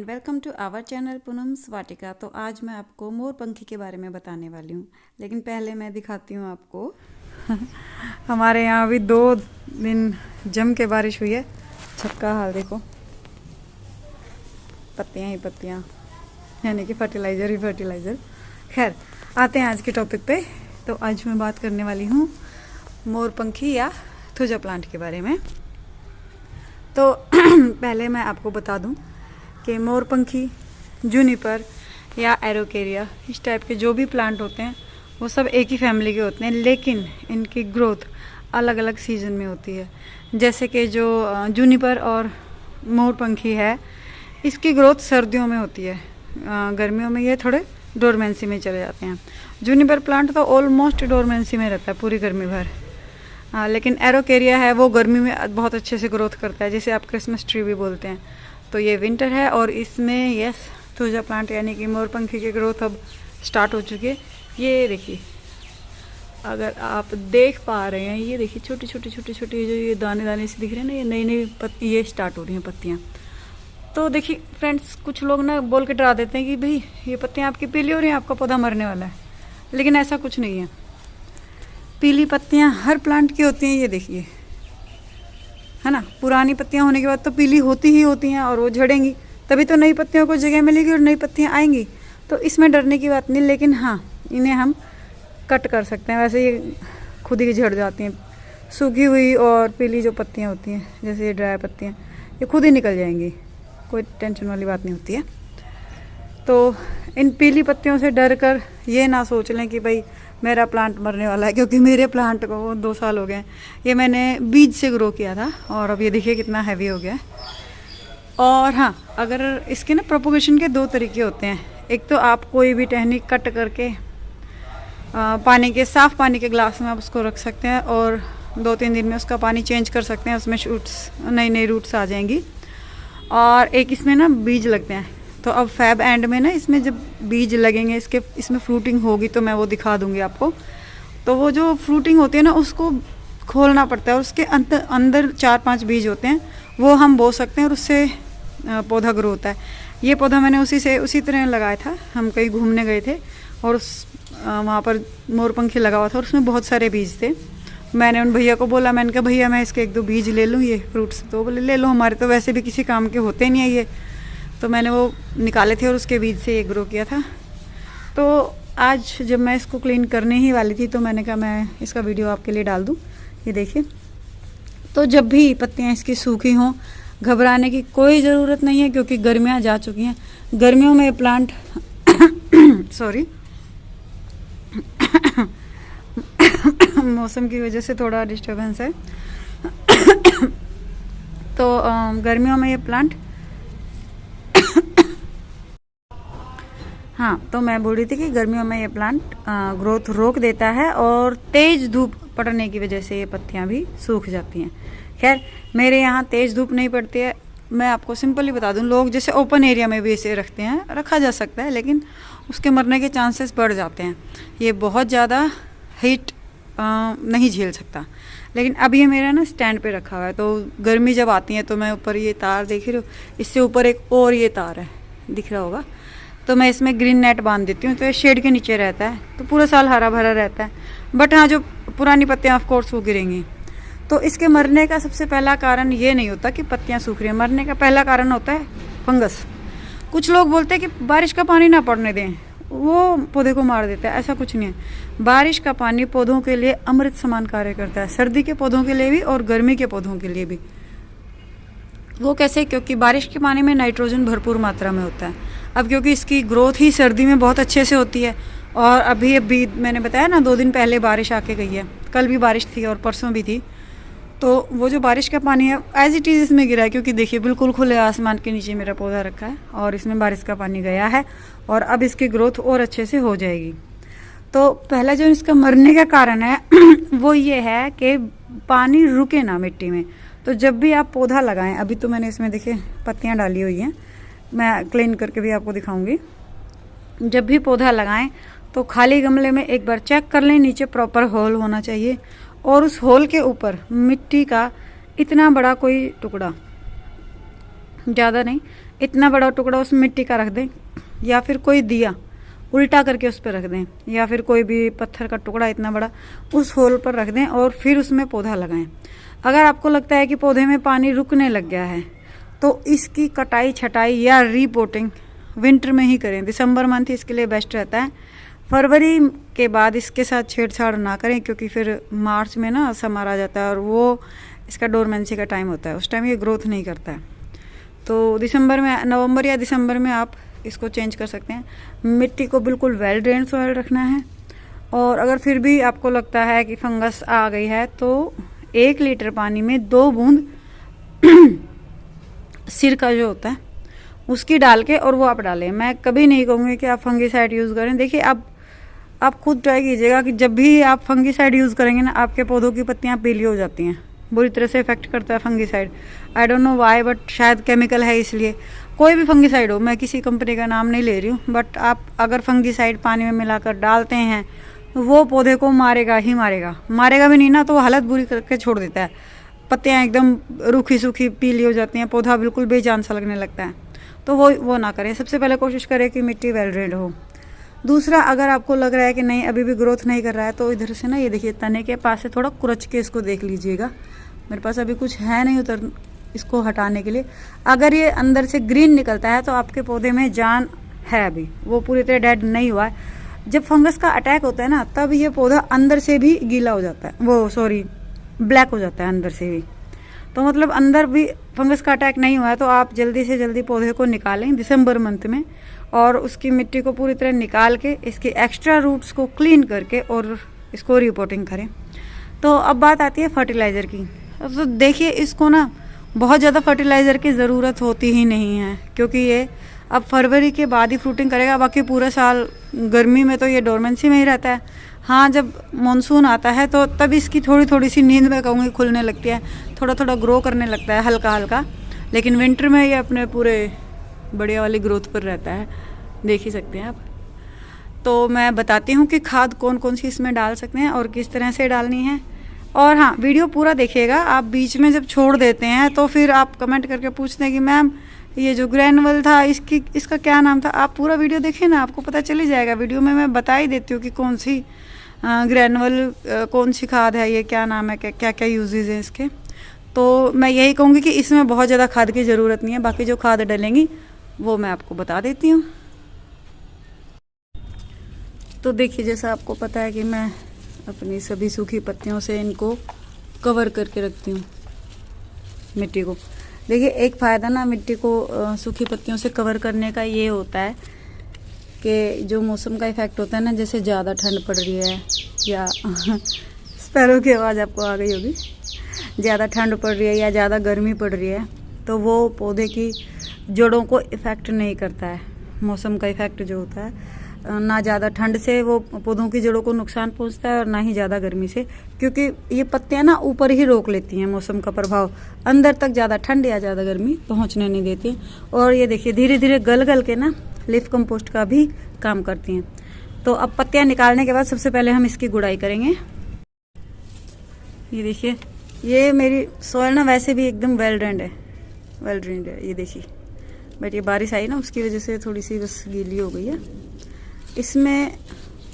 And welcome to our channel Poonam's Vatika. तो आज मैं आपको मोरपंखी के बारे में बताने वाली हूँ, लेकिन पहले मैं दिखाती हूँ आपको हमारे यहाँ अभी 2 दिन जम के बारिश हुई है। छत का हाल देखो, पत्तियाँ ही पत्तियाँ, यानी कि फर्टिलाइज़र ही फर्टिलाइज़र। खैर आते हैं आज के टॉपिक पे। तो आज मैं बात करने वाली हूँ मोरपंखी या थुजा प्लांट के बारे में। तो पहले मैं आपको बता दूं कि मोरपंखी, जूनिपर या एरोकेरिया, इस टाइप के जो भी प्लांट होते हैं वो सब एक ही फैमिली के होते हैं, लेकिन इनकी ग्रोथ अलग अलग सीजन में होती है। जैसे कि जो जूनिपर और मोरपंखी है, इसकी ग्रोथ सर्दियों में होती है, गर्मियों में ये थोड़े डोरमेंसी में चले जाते हैं। जूनिपर प्लांट तो ऑलमोस्ट डोरमेंसी में रहता है पूरी गर्मी भर। लेकिन एरोकेरिया है वो गर्मी में बहुत अच्छे से ग्रोथ करता है, जिसे आप क्रिसमस ट्री भी बोलते हैं। तो ये विंटर है और इसमें यस थुजा प्लांट यानी कि मोरपंखी की ग्रोथ अब स्टार्ट हो चुकी है। ये देखिए, अगर आप देख पा रहे हैं, ये देखिए छोटी छोटी छोटी छोटी जो ये दाने दाने से दिख रहे हैं ना, ये नई नई पत्ती ये स्टार्ट हो रही हैं पत्तियाँ। तो देखिए फ्रेंड्स, कुछ लोग ना बोल के डरा देते हैं कि भाई ये पत्तियाँ आपकी पीली हो रही हैं, आपका पौधा मरने वाला है, लेकिन ऐसा कुछ नहीं है। पीली पत्तियां हर प्लांट की होती हैं, ये देखिए, है ना। पुरानी पत्तियां होने के बाद तो पीली होती ही होती हैं और वो झड़ेंगी, तभी तो नई पत्तियों को जगह मिलेगी और नई पत्तियां आएंगी। तो इसमें डरने की बात नहीं, लेकिन हाँ, इन्हें हम कट कर सकते हैं। वैसे ये खुद ही झड़ जाती हैं, सूखी हुई और पीली जो पत्तियाँ होती हैं, जैसे ये ड्राई पत्तियाँ, ये खुद ही निकल जाएंगी, कोई टेंशन वाली बात नहीं होती है। तो इन पीली पत्तियों से डर कर ये ना सोच लें कि भाई मेरा प्लांट मरने वाला है, क्योंकि मेरे प्लांट को 2 साल हो गए। ये मैंने बीज से ग्रो किया था और अब ये देखिए कितना हैवी हो गया है। और हाँ, अगर इसके ना प्रोपोगेशन के 2 तरीके होते हैं। एक तो आप कोई भी टहनी कट करके पानी के साफ़ पानी के ग्लास में आप उसको रख सकते हैं और 2-3 दिन में उसका पानी चेंज कर सकते हैं, उसमें शूट्स, नई नई रूट्स आ जाएंगी। और एक इसमें ना बीज लगते हैं। तो अब फैब एंड में ना इसमें जब बीज लगेंगे, इसमें फ्रूटिंग होगी तो मैं वो दिखा दूंगी आपको। तो वो जो फ्रूटिंग होती है ना, उसको खोलना पड़ता है और उसके अंदर 4-5 बीज होते हैं, वो हम बो सकते हैं और उससे पौधा ग्रो होता है। ये पौधा मैंने उसी तरह लगाया था। हम कहीं घूमने गए थे और वहाँ पर मोरपंखी लगा हुआ था और उसमें बहुत सारे बीज थे। मैंने उन भैया को बोला, मैंने कहा भैया मैं इसके 1-2 बीज ले लूँ ये फ्रूट्स। तो बोले ले लो, हमारे तो वैसे भी किसी काम के होते नहीं है ये। तो मैंने वो निकाले थे और उसके बीज से ये ग्रो किया था। तो आज जब मैं इसको क्लीन करने ही वाली थी तो मैंने कहा मैं इसका वीडियो आपके लिए डाल दूँ। ये देखिए, तो जब भी पत्तियाँ इसकी सूखी हों, घबराने की कोई ज़रूरत नहीं है, क्योंकि गर्मियाँ जा चुकी हैं। गर्मियों में ये प्लांट सॉरी मौसम की वजह से थोड़ा डिस्टर्बेंस है। तो गर्मियों में ये प्लांट हाँ, तो मैं बोल रही थी कि गर्मियों में ये प्लांट ग्रोथ रोक देता है और तेज़ धूप पड़ने की वजह से ये पत्तियां भी सूख जाती हैं। खैर मेरे यहाँ तेज़ धूप नहीं पड़ती है। मैं आपको सिंपली बता दूं, लोग जैसे ओपन एरिया में भी इसे रखते हैं, रखा जा सकता है, लेकिन उसके मरने के चांसेस बढ़ जाते हैं। ये बहुत ज़्यादा हीट नहीं झेल सकता। लेकिन अब ये मेरा ना स्टैंड पे रखा हुआ है, तो गर्मी जब आती है तो मैं ऊपर ये तार देख रही हूँ, इससे ऊपर एक और ये तार है, दिख रहा होगा, तो मैं इसमें ग्रीन नेट बांध देती हूँ, तो ये शेड के नीचे रहता है, तो पूरा साल हरा भरा रहता है। बट हाँ, जो पुरानी पत्तियाँ ऑफ कोर्स वो गिरेंगी। तो इसके मरने का सबसे पहला कारण ये नहीं होता कि पत्तियाँ सूख रही हैं, मरने का पहला कारण होता है फंगस। कुछ लोग बोलते हैं कि बारिश का पानी ना पड़ने दें, वो पौधे को मार देता है। ऐसा कुछ नहीं है। बारिश का पानी पौधों के लिए अमृत समान कार्य करता है, सर्दी के पौधों के लिए भी और गर्मी के पौधों के लिए भी। वो कैसे? क्योंकि बारिश के पानी में नाइट्रोजन भरपूर मात्रा में होता है। अब क्योंकि इसकी ग्रोथ ही सर्दी में बहुत अच्छे से होती है, और अभी मैंने बताया ना 2 दिन पहले बारिश आके गई है, कल भी बारिश थी और परसों भी थी। तो वो जो बारिश का पानी है एज इट इज़ इसमें गिरा है, क्योंकि देखिए बिल्कुल खुले आसमान के नीचे मेरा पौधा रखा है और इसमें बारिश का पानी गया है और अब इसकी ग्रोथ और अच्छे से हो जाएगी। तो पहला जो इसका मरने का कारण है वो ये है कि पानी रुके ना मिट्टी में। तो जब भी आप पौधा लगाएं, अभी तो मैंने इसमें देखिए पत्तियां डाली हुई हैं, मैं क्लीन करके भी आपको दिखाऊंगी। जब भी पौधा लगाएं तो खाली गमले में एक बार चेक कर लें, नीचे प्रॉपर होल होना चाहिए और उस होल के ऊपर मिट्टी का इतना बड़ा कोई टुकड़ा, ज़्यादा नहीं, इतना बड़ा टुकड़ा उस मिट्टी का रख दें, या फिर कोई दिया उल्टा करके उस पर रख दें, या फिर कोई भी पत्थर का टुकड़ा इतना बड़ा उस होल पर रख दें और फिर उसमें पौधा लगाएं। अगर आपको लगता है कि पौधे में पानी रुकने लग गया है तो इसकी कटाई छटाई या रीपोटिंग विंटर में ही करें। दिसंबर मंथ इसके लिए बेस्ट रहता है। फरवरी के बाद इसके साथ छेड़छाड़ ना करें, क्योंकि फिर मार्च में ना समर आ जाता है और वो इसका डोरमेंसी का टाइम होता है, उस टाइम ये ग्रोथ नहीं करता है। तो दिसंबर में, नवंबर या दिसंबर में आप इसको चेंज कर सकते हैं। मिट्टी को बिल्कुल वेल ड्रेन सॉइल रखना है। और अगर फिर भी आपको लगता है कि फंगस आ गई है तो 1 लीटर पानी में 2 बूंद सिरका जो होता है उसकी डाल के और वो आप डालें। मैं कभी नहीं कहूँगी कि आप फंगीसाइड यूज़ करें। देखिए आप खुद ट्राई कीजिएगा कि जब भी आप फंगीसाइड यूज़ करेंगे ना, आपके पौधों की पत्तियाँ पीली हो जाती हैं, बुरी तरह से इफेक्ट करता है fungicide. I don't know why, but शायद केमिकल है इसलिए। कोई भी फंगीसाइड हो, मैं किसी कंपनी का नाम नहीं ले रही हूँ, बट आप अगर फंगीसाइड पानी में मिलाकर डालते हैं वो पौधे को मारेगा ही मारेगा। मारेगा भी नहीं ना तो हालत बुरी करके छोड़ देता है। पत्तियाँ एकदम रूखी सूखी पीली हो जाती हैं, पौधा बिल्कुल बेजान सा लगने लगता है। तो वो ना करें। सबसे पहले कोशिश करें कि मिट्टी वेल ड्रेन्ड हो। दूसरा, अगर आपको लग रहा है कि नहीं अभी भी ग्रोथ नहीं कर रहा है तो इधर से ना, ये देखिए तने के पास से थोड़ा कुरच के इसको देख लीजिएगा। मेरे पास अभी कुछ है नहीं उधर इसको हटाने के लिए। अगर ये अंदर से ग्रीन निकलता है तो आपके पौधे में जान है, अभी वो पूरी तरह डेड नहीं हुआ है। जब फंगस का अटैक होता है ना, तब ये पौधा अंदर से भी गीला हो जाता है, ब्लैक हो जाता है अंदर से भी। तो मतलब अंदर भी फंगस का अटैक नहीं हुआ है तो आप जल्दी से जल्दी पौधे को निकालें दिसंबर मंथ में, और उसकी मिट्टी को पूरी तरह निकाल के इसके एक्स्ट्रा रूट्स को क्लीन करके और इसको रिपोर्टिंग करें। तो अब बात आती है फर्टिलाइज़र की। तो देखिए, इसको ना बहुत ज़्यादा फर्टिलाइज़र की ज़रूरत होती ही नहीं है, क्योंकि ये अब फरवरी के बाद ही फ्रूटिंग करेगा। बाकी पूरा साल गर्मी में तो ये डोरमेंसी में ही रहता है। हाँ, जब मानसून आता है तो तब इसकी थोड़ी सी नींद में कहूँगी खुलने लगती है, थोड़ा थोड़ा ग्रो करने लगता है हल्का हल्का। लेकिन विंटर में ये अपने पूरे बढ़िया वाली ग्रोथ पर रहता है, देख ही सकते हैं आप। तो मैं बताती हूँ कि खाद कौन कौन सी इसमें डाल सकते हैं और किस तरह से डालनी है। और हाँ, वीडियो पूरा देखिएगा। आप बीच में जब छोड़ देते हैं तो फिर आप कमेंट करके पूछते हैं कि मैम ये जो ग्रैनुअल था इसका क्या नाम था। आप पूरा वीडियो देखें ना, आपको पता चल ही जाएगा। वीडियो में मैं बता ही देती हूँ कि कौन सी ग्रैनुअल कौन सी खाद है, ये क्या नाम है, क्या क्या यूजेज हैं इसके। तो मैं यही कहूँगी कि इसमें बहुत ज़्यादा खाद की ज़रूरत नहीं है। बाकी जो खाद डलेंगी वो मैं आपको बता देती हूँ। तो देखिए, जैसा आपको पता है कि मैं अपनी सभी सूखी पत्तियों से इनको कवर करके रखती हूँ मिट्टी को। देखिए, एक फ़ायदा ना मिट्टी को सूखी पत्तियों से कवर करने का ये होता है कि जो मौसम का इफ़ेक्ट होता है ना, जैसे ज़्यादा ठंड पड़ रही है या स्पैरो की आवाज़ आपको आ गई होगी, ज़्यादा ठंड पड़ रही है या ज़्यादा गर्मी पड़ रही है, तो वो पौधे की जड़ों को इफ़ेक्ट नहीं करता है। मौसम का इफ़ेक्ट जो होता है, ना ज़्यादा ठंड से वो पौधों की जड़ों को नुकसान पहुंचता है और ना ही ज़्यादा गर्मी से, क्योंकि ये पत्तियां ना ऊपर ही रोक लेती हैं मौसम का प्रभाव, अंदर तक ज़्यादा ठंड या ज़्यादा गर्मी पहुंचने नहीं देती। और ये देखिए, धीरे धीरे गल के ना लीफ कंपोस्ट का भी काम करती हैं। तो अब पत्तियां निकालने के बाद सबसे पहले हम इसकी गुड़ाई करेंगे। ये देखिए, ये मेरी सॉइल ना वैसे भी एकदम वेल ड्रेन्ड है, ये देखिए। बट ये बारिश आई ना, उसकी वजह से थोड़ी सी बस गीली हो गई है। इसमें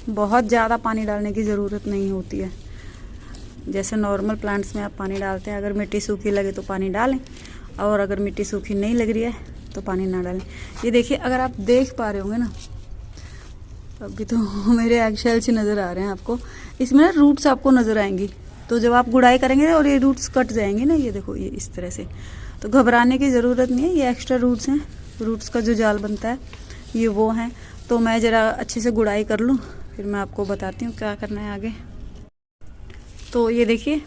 बहुत ज़्यादा पानी डालने की ज़रूरत नहीं होती है, जैसे नॉर्मल प्लांट्स में आप पानी डालते हैं। अगर मिट्टी सूखी लगे तो पानी डालें, और अगर मिट्टी सूखी नहीं लग रही है तो पानी ना डालें। ये देखिए, अगर आप देख पा रहे होंगे ना, अभी तो मेरे एगशेल से नज़र आ रहे हैं आपको, इसमें ना रूट्स आपको नज़र आएंगी। तो जब आप गुड़ाई करेंगे और ये रूट्स कट जाएंगे ना, ये देखो, ये इस तरह से, तो घबराने की ज़रूरत नहीं है। ये एक्स्ट्रा रूट्स हैं, रूट्स का जो जाल बनता है ये वो हैं। तो मैं ज़रा अच्छे से गुड़ाई कर लूँ, फिर मैं आपको बताती हूँ क्या करना है आगे। तो ये देखिए,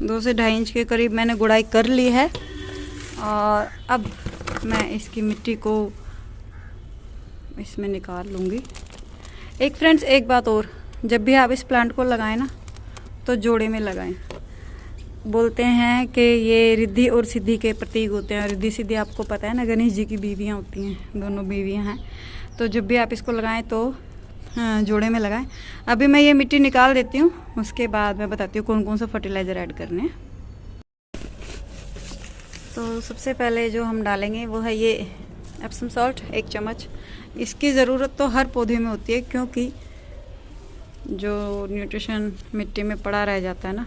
2 से 2.5 इंच के करीब मैंने गुड़ाई कर ली है। और अब मैं इसकी मिट्टी को इसमें निकाल लूँगी। एक फ्रेंड्स, एक बात और, जब भी आप इस प्लांट को लगाएं ना तो जोड़े में लगाएं। बोलते हैं कि ये रिद्धि और सिद्धि के प्रतीक होते हैं। रिद्धि सिद्धि आपको पता है ना, गणेश जी की बीवियाँ होती हैं, दोनों बीवियाँ हैं। तो जब भी आप इसको लगाएं तो जोड़े में लगाएं। अभी मैं ये मिट्टी निकाल देती हूँ, उसके बाद मैं बताती हूँ कौन कौन सा फर्टिलाइज़र ऐड करने हैं। तो सबसे पहले जो हम डालेंगे वो है ये एप्सम सॉल्ट 1 चम्मच। इसकी ज़रूरत तो हर पौधे में होती है, क्योंकि जो न्यूट्रिशन मिट्टी में पड़ा रह जाता है ना,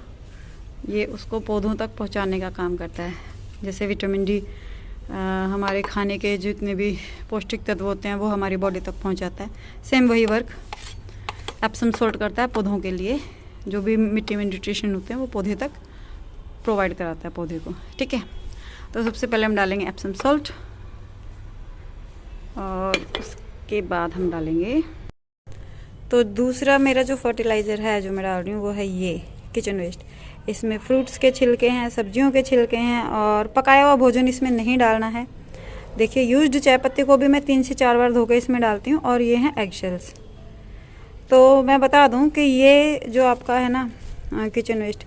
ये उसको पौधों तक पहुंचाने का काम करता है। जैसे विटामिन डी हमारे खाने के जितने भी पौष्टिक तत्व होते हैं वो हमारी बॉडी तक पहुंचाता है। सेम वही वर्क एप्सम सॉल्ट करता है पौधों के लिए। जो भी मिट्टी में न्यूट्रिशन होते हैं वो पौधे तक प्रोवाइड कराता है पौधे को। ठीक है, तो सबसे पहले हम डालेंगे एप्सम सॉल्ट और उसके बाद हम डालेंगे, तो दूसरा मेरा जो फर्टिलाइज़र है जो मैं डाल रही हूँ वो है ये किचन वेस्ट। इसमें फ्रूट्स के छिलके हैं, सब्जियों के छिलके हैं, और पकाया हुआ भोजन इसमें नहीं डालना है। देखिए, यूज्ड चाय पत्ती को भी मैं 3 से 4 बार धोकर इसमें डालती हूँ। और ये हैं एग शेल्स। तो मैं बता दूँ कि ये जो आपका है ना किचन वेस्ट,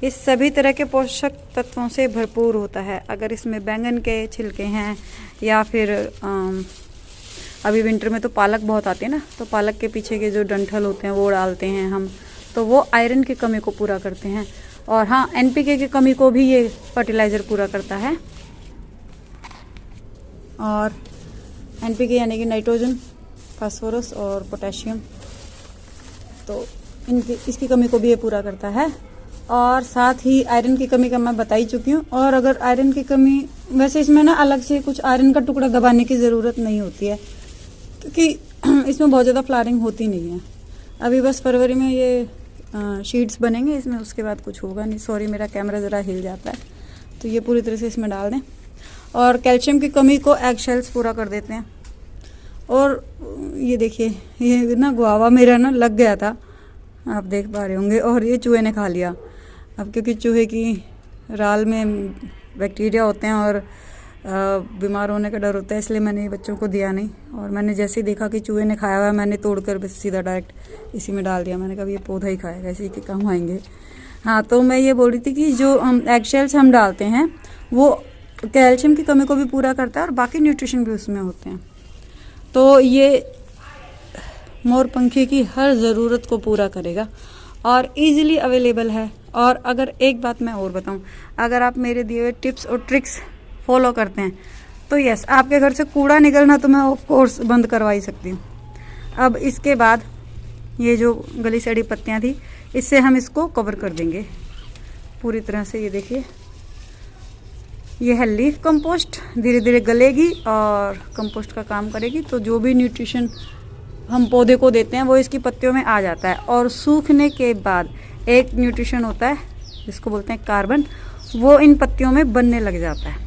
इस सभी तरह के पोषक तत्वों से भरपूर होता है। अगर इसमें बैंगन के छिलके हैं या फिर अभी विंटर में तो पालक बहुत आती है ना, तो पालक के पीछे के जो डंठल होते हैं वो डालते हैं हम, तो वो आयरन की कमी को पूरा करते हैं। और हाँ, एनपीके की कमी को भी ये फर्टिलाइज़र पूरा करता है। और एनपीके यानी कि नाइट्रोजन, फास्फोरस और पोटेशियम, तो इसकी कमी को भी ये पूरा करता है। और साथ ही आयरन की कमी का मैं बता ही चुकी हूँ। और अगर आयरन की कमी, वैसे इसमें ना अलग से कुछ आयरन का टुकड़ा दबाने की ज़रूरत नहीं होती है, क्योंकि इसमें बहुत ज़्यादा फ्लावरिंग होती नहीं है। अभी बस फरवरी में ये शीट्स बनेंगे इसमें, उसके बाद कुछ होगा नहीं। सॉरी, मेरा कैमरा ज़रा हिल जाता है, तो ये पूरी तरह से इसमें डाल दें। और कैल्शियम की कमी को एग शेल्स पूरा कर देते हैं। और ये देखिए, ये ना गुआवा मेरा ना लग गया था, आप देख पा रहे होंगे, और ये चूहे ने खा लिया। अब क्योंकि चूहे की राल में बैक्टीरिया होते हैं और बीमार होने का डर होता है, इसलिए मैंने बच्चों को दिया नहीं। और मैंने जैसे ही देखा कि चूहे ने खाया हुआ है, मैंने तोड़कर बस सीधा डायरेक्ट इसी में डाल दिया। मैंने कहा ये पौधा ही खाएगा, इसी के काम आएंगे। हाँ, तो मैं ये बोल रही थी कि जो हम एग शेल्स हम डालते हैं वो कैल्शियम की कमी को भी पूरा करता है और बाकी न्यूट्रिशन भी उसमें होते हैं। तो ये मोरपंखी की हर ज़रूरत को पूरा करेगा और इजीली अवेलेबल है। और अगर एक बात मैं और बताऊं, अगर आप मेरे दिए हुए टिप्स और ट्रिक्स फॉलो करते हैं तो यस, आपके घर से कूड़ा निकलना तो मैं ऑफ कोर्स बंद करवा ही सकती हूँ। अब इसके बाद ये जो गली सड़ी पत्तियाँ थी, इससे हम इसको कवर कर देंगे पूरी तरह से। ये देखिए, ये है लीफ कंपोस्ट, धीरे धीरे गलेगी और कंपोस्ट का काम करेगी। तो जो भी न्यूट्रिशन हम पौधे को देते हैं वो इसकी पत्तियों में आ जाता है। और सूखने के बाद एक न्यूट्रिशन होता है जिसको बोलते हैं कार्बन, वो इन पत्तियों में बनने लग जाता है।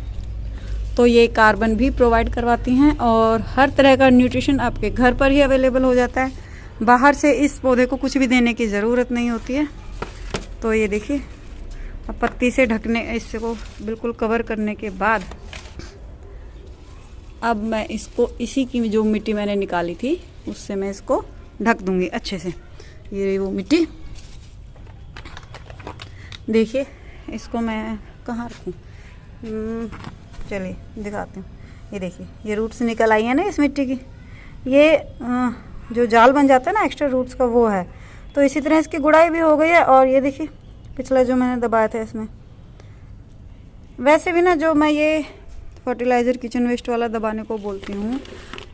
तो ये कार्बन भी प्रोवाइड करवाती हैं और हर तरह का न्यूट्रिशन आपके घर पर ही अवेलेबल हो जाता है। बाहर से इस पौधे को कुछ भी देने की ज़रूरत नहीं होती है। तो ये देखिए, अब पत्ती से ढकने, इसको बिल्कुल कवर करने के बाद अब मैं इसको इसी की जो मिट्टी मैंने निकाली थी उससे मैं इसको ढक दूंगी अच्छे से। ये वो मिट्टी देखिए, इसको मैं कहाँ रखूँ, चलिए दिखाती हूँ। ये देखिए, ये रूट्स निकल आई है ना इस मिट्टी की, ये जो जाल बन जाता है ना एक्स्ट्रा रूट्स का, वो है। तो इसी तरह इसकी गुड़ाई भी हो गई है। और ये देखिए, पिछला जो मैंने दबाया था इसमें, वैसे भी ना जो मैं ये फर्टिलाइज़र किचन वेस्ट वाला दबाने को बोलती हूँ,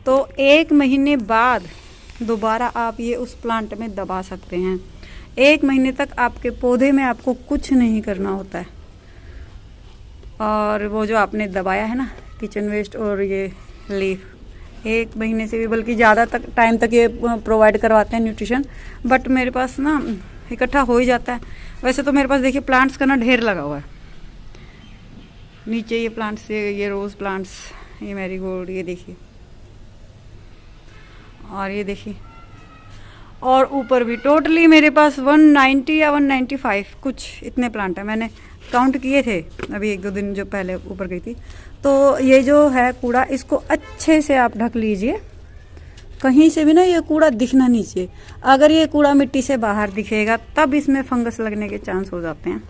तो 1 महीने बाद दोबारा आप ये उस प्लांट में दबा सकते हैं। 1 महीने तक आपके पौधे में आपको कुछ नहीं करना होता है। और वो जो आपने दबाया है ना किचन वेस्ट और ये लीफ, 1 महीने से भी बल्कि ज़्यादा तक टाइम तक ये प्रोवाइड करवाते हैं न्यूट्रिशन। बट मेरे पास ना इकट्ठा हो ही जाता है। वैसे तो मेरे पास देखिए प्लांट्स का ना ढेर लगा हुआ है। नीचे ये प्लांट्स, ये रोज़ प्लांट्स, ये मैरीगोल्ड, ये देखिए, और ये देखिए, और ऊपर भी टोटली मेरे पास 190 या 195 कुछ इतने प्लांट है। मैंने काउंट किए थे अभी 1-2 दिन जो पहले ऊपर गई थी। तो ये जो है कूड़ा, इसको अच्छे से आप ढक लीजिए। कहीं से भी ना ये कूड़ा दिखना नहीं चाहिए। अगर ये कूड़ा मिट्टी से बाहर दिखेगा तब इसमें फंगस लगने के चांस हो जाते हैं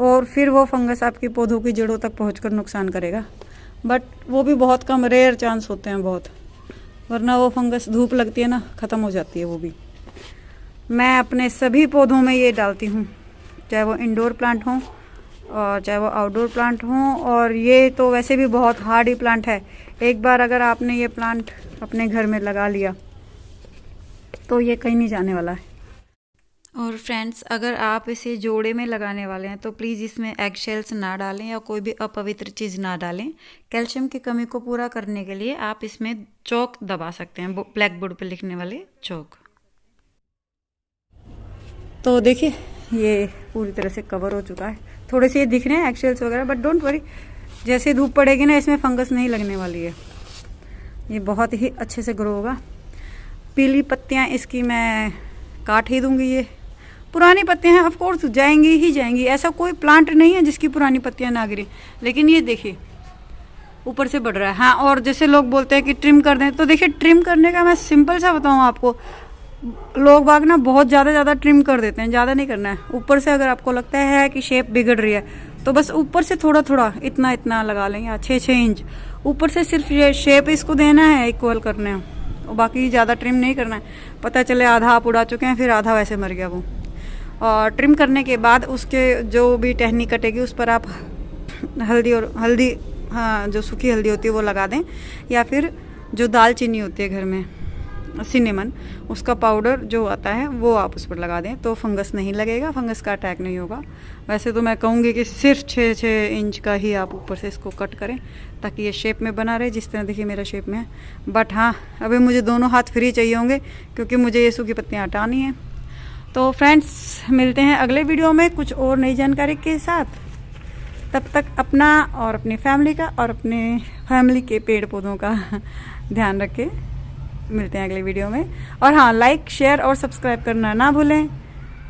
और फिर वो फंगस आपकी पौधों की जड़ों तक पहुंचकर नुकसान करेगा। बट वो भी बहुत कम, रेयर चांस होते हैं बहुत, वरना वो फंगस धूप लगती है ना, ख़त्म हो जाती है वो भी। मैं अपने सभी पौधों में ये डालती हूँ, चाहे वो इंडोर प्लांट हों और चाहे वो आउटडोर प्लांट हों। और ये तो वैसे भी बहुत हार्डी प्लांट है, एक बार अगर आपने ये प्लांट अपने घर में लगा लिया तो ये कहीं नहीं जाने वाला है। और फ्रेंड्स, अगर आप इसे जोड़े में लगाने वाले हैं तो प्लीज़ इसमें एग शेल्स ना डालें या कोई भी अपवित्र चीज़ ना डालें। कैल्शियम की कमी को पूरा करने के लिए आप इसमें चौक दबा सकते हैं, ब्लैक बोर्ड पर लिखने वाले चौक। तो देखिए ये पूरी तरह से कवर हो चुका है। थोड़े से ये दिख रहे हैं एग शेल्स वगैरह, बट डोंट वरी, जैसे धूप पड़ेगी ना इसमें फंगस नहीं लगने वाली है, ये बहुत ही अच्छे से ग्रो होगा। पीली पत्तियाँ इसकी मैं काट ही दूंगी, ये पुरानी पत्तियां हैं, ऑफ कोर्स जाएंगी ही जाएंगी, ऐसा कोई प्लांट नहीं है जिसकी पुरानी पत्तियां ना गिरी। लेकिन ये देखिए ऊपर से बढ़ रहा है। हाँ, और जैसे लोग बोलते हैं कि ट्रिम कर दें, तो देखिए ट्रिम करने का मैं सिंपल सा बताऊं आपको, लोग बाग ना बहुत ज़्यादा ट्रिम कर देते हैं, ज़्यादा नहीं करना है। ऊपर से अगर आपको लगता है कि शेप बिगड़ रही है तो बस ऊपर से थोड़ा थोड़ा इतना लगा लें, या 6 इंच ऊपर से, सिर्फ ये शेप इसको देना है, इक्वल करने हैं, और बाकी ज़्यादा ट्रिम नहीं करना है। पता चले आधा आप उड़ा चुके हैं, फिर आधा वैसे मर गया वो। और ट्रिम करने के बाद उसके जो भी टहनी कटेगी उस पर आप हल्दी, हाँ, जो सूखी हल्दी होती है वो लगा दें, या फिर जो दालचीनी होती है घर में, सिनेमन, उसका पाउडर जो आता है वो आप उस पर लगा दें, तो फंगस नहीं लगेगा, फंगस का अटैक नहीं होगा। वैसे तो मैं कहूँगी कि सिर्फ 6 इंच का ही आप ऊपर से इसको कट करें ताकि ये शेप में बना रहे, जिस तरह देखिए मेरा शेप में है। बट हाँ, अभी मुझे दोनों हाथ फ्री चाहिए होंगे क्योंकि मुझे ये सूखी पत्तियाँ हटानी है। तो फ्रेंड्स, मिलते हैं अगले वीडियो में कुछ और नई जानकारी के साथ। तब तक अपना और अपनी फैमिली का और अपने फैमिली के पेड़ पौधों का ध्यान रखें। मिलते हैं अगले वीडियो में। और हाँ, लाइक, शेयर और सब्सक्राइब करना ना भूलें।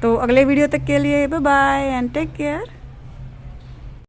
तो अगले वीडियो तक के लिए bye bye and take care.